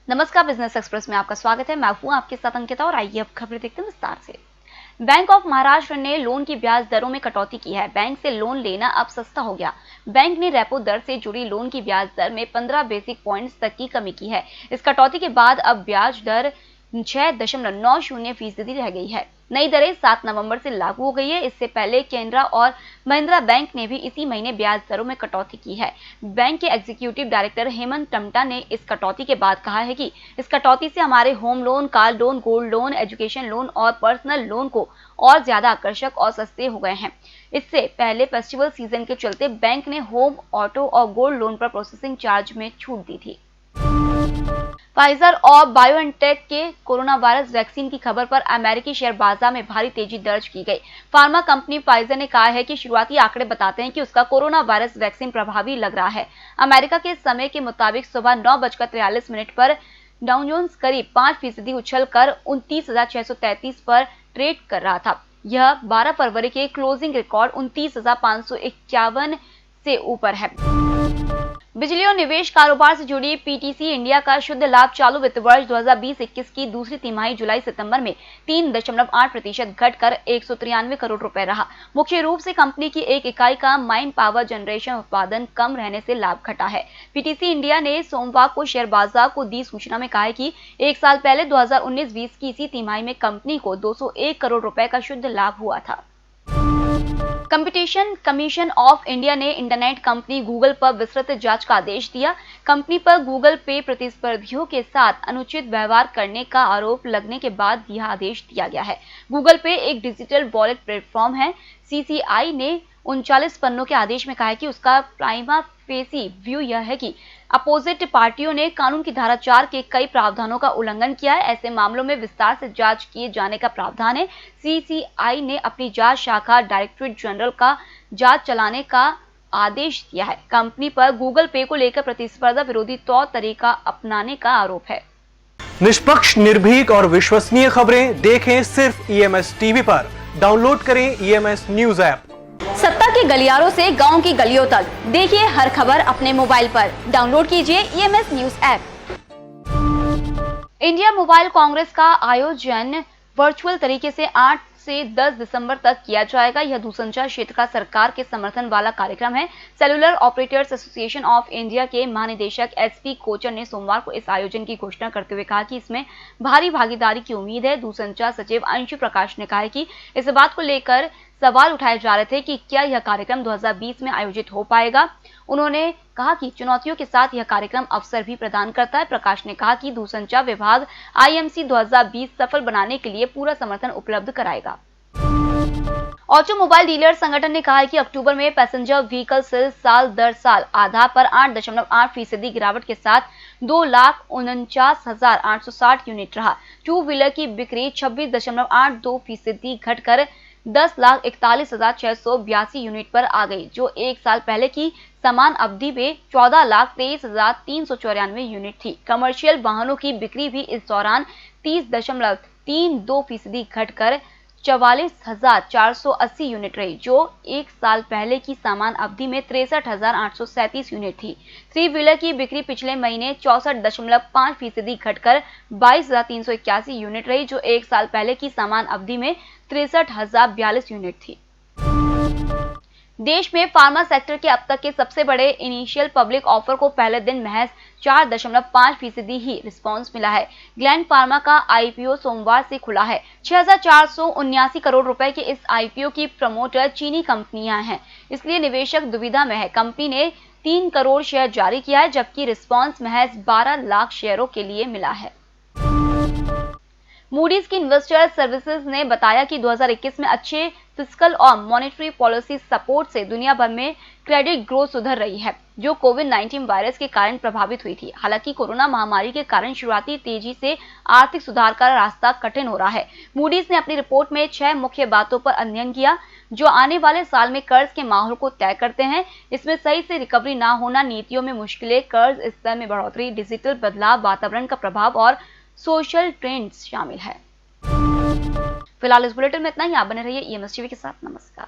नमस्कार, business express में आपका स्वागत है। मैं हूं आपके साथ अंकिता और आइए अब खबरें देखते हैं विस्तार से। बैंक ऑफ महाराष्ट्र ने लोन की ब्याज दरों में कटौती की है। बैंक से लोन लेना अब सस्ता हो गया। बैंक ने रेपो दर से जुड़ी लोन की ब्याज दर में 15 बेसिक पॉइंट्स तक की कमी की है। इस कटौती के बाद अब ब्याज दर 6.90% रह गई है। नई दरें 7 नवंबर से लागू हो गई है। इससे पहले केनरा और महिंद्रा बैंक ने भी इसी महीने ब्याज दरों में कटौती की है। बैंक के एग्जीक्यूटिव डायरेक्टर हेमंत टमटा ने इस कटौती के बाद कहा है कि इस कटौती से हमारे home loan, car loan, gold loan, education loan और पर्सनल लोन को और ज्यादा आकर्षक और सस्ते हो गए हैं। इससे पहले फेस्टिवल सीजन के चलते बैंक ने होम, ऑटो और गोल्ड लोन पर प्रोसेसिंग चार्ज में छूट दी थी। फाइजर और बायोएनटेक के कोरोना वायरस वैक्सीन की खबर पर अमेरिकी शेयर बाजार में भारी तेजी दर्ज की गई। फार्मा कंपनी फाइजर ने कहा है कि शुरुआती आंकड़े बताते हैं कि उसका कोरोना वायरस वैक्सीन प्रभावी लग रहा है। अमेरिका के समय के मुताबिक सुबह 9:43 पर डाउ जोन्स करीब 5% उछलकर 29,633 पर ट्रेड कर रहा था। यह 12 फरवरी के क्लोजिंग रिकॉर्ड 29,551 से ऊपर है। बिजली और निवेश कारोबार से जुड़ी पीटीसी इंडिया का शुद्ध लाभ चालू वित्त वर्ष 2020-21 की दूसरी तिमाही जुलाई सितंबर में 3.8% घटकर 193 करोड़ रुपए रहा। मुख्य रूप से कंपनी की एक इकाई का माइन पावर जनरेशन उत्पादन कम रहने से लाभ घटा है। पीटीसी इंडिया ने सोमवार को शेयर बाजार को दी सूचना में कहा है कि एक साल पहले 2019-20 की इसी तिमाही में कंपनी को 201 करोड़ रुपए का शुद्ध लाभ हुआ था। कंपटीशन कमीशन ऑफ इंडिया ने इंटरनेट कंपनी गूगल पर विस्तृत जांच का आदेश दिया। कंपनी पर गूगल पे प्रतिस्पर्धियों के साथ अनुचित व्यवहार करने का आरोप लगने के बाद यह आदेश दिया गया है। गूगल पे एक डिजिटल वॉलेट प्लेटफॉर्म है। सीसीआई ने 39 पन्नों के आदेश में कहा है कि उसका प्राइमा फेसी व्यू यह है कि अपोजिट पार्टियों ने कानून की धारा 4 के कई प्रावधानों का उल्लंघन किया है। ऐसे मामलों में विस्तार से जांच किए जाने का प्रावधान है। सीसीआई ने अपनी जांच शाखा डायरेक्टरेट जनरल का जांच चलाने का आदेश दिया है। कंपनी पर गूगल पे को लेकर प्रतिस्पर्धा विरोधी तौर तरीका अपनाने का आरोप है। निष्पक्ष, निर्भीक और विश्वसनीय खबरें देखें सिर्फ ईएमएस टीवी पर। डाउनलोड करें ईएमएस न्यूज ऐप। सत्ता के गलियारों से गांव की गलियों तक देखिए हर खबर अपने मोबाइल पर। डाउनलोड कीजिए EMS news app. India mobile Congress का आयोजन वर्चुअल तरीके से 8 से 10 दिसंबर तक किया जाएगा। यह दूरसंचार क्षेत्र का सरकार के समर्थन वाला कार्यक्रम है। Cellular operators association of India के महानिदेशक एसपी कोचर ने सोमवार को इस आयोजन की घोषणा करते हुए कहा कि इसमें भारी भागीदारी की उम्मीद है। दूरसंचार सचिव अंशु प्रकाश ने कहा कि इस बात को लेकर सवाल उठाए जा रहे थे कि क्या यह कार्यक्रम 2020 में आयोजित हो पाएगा। उन्होंने कहा कि चुनौतियों के साथ यह कार्यक्रम अवसर भी प्रदान करता है। प्रकाश ने कहा कि दूरसंचार विभाग आईएमसी 2020 सफल बनाने के लिए पूरा समर्थन उपलब्ध कराएगा। ऑटोमोबाइल डीलर संगठन ने कहा है कि अक्टूबर में पैसेंजर व्हीकल सेल्स साल दर साल आधार पर 8.8% गिरावट के साथ 2,49,860 यूनिट रहा। टू व्हीलर की बिक्री 26.82% घटकर 10,41,682 यूनिट पर आ गई, जो एक साल पहले की समान अवधि में 14,23,394 यूनिट थी। कमर्शियल वाहनों की बिक्री भी इस दौरान 30.32% घटकर 44,480 यूनिट रही, जो एक साल पहले की समान अवधि में 63,837 यूनिट थी। थ्री व्हीलर की बिक्री पिछले महीने 64.5% घटकर 22,381 यूनिट रही, जो एक साल पहले की समान अवधि में 63,042 यूनिट थी। देश में फार्मा सेक्टर के अब तक के सबसे बड़े इनिशियल पब्लिक ऑफर को पहले दिन महज 4.5% ही रिस्पांस मिला है। ग्लैंड फार्मा का आईपीओ सोमवार से खुला है। 6,479 करोड़ रुपए के इस आईपीओ की प्रमोटर चीनी कंपनियां हैं, इसलिए निवेशक दुविधा में है। कंपनी ने 3 करोड़ शेयर जारी किया है, जबकि रिस्पांस महज 12 लाख शेयरों के लिए मिला है। मूडीज की इन्वेस्टर सर्विसेज ने बताया कि 2021 में अच्छे फिस्कल और मॉनेटरी पॉलिसी सपोर्ट से दुनिया भर में क्रेडिट ग्रोथ सुधर रही है, जो कोविड-19 वायरस के कारण प्रभावित हुई थी। हालांकि कोरोना महामारी के कारण शुरुआती तेजी से आर्थिक सुधार का रास्ता कठिन हो रहा है। मूडीज ने अपनी रिपोर्ट में 6 मुख्य बातों पर अध्ययन किया, जो आने वाले साल में कर्ज के माहौल को तय करते हैं। इसमें सही से रिकवरी न होना, नीतियों में मुश्किलें, कर्ज स्तर में बढ़ोतरी, डिजिटल बदलाव, वातावरण का प्रभाव और सोशल ट्रेंड्स शामिल है। फिलहाल इस बुलेटिन में इतना ही। आप बने रहिए ईएमएस टीवी के साथ। नमस्कार।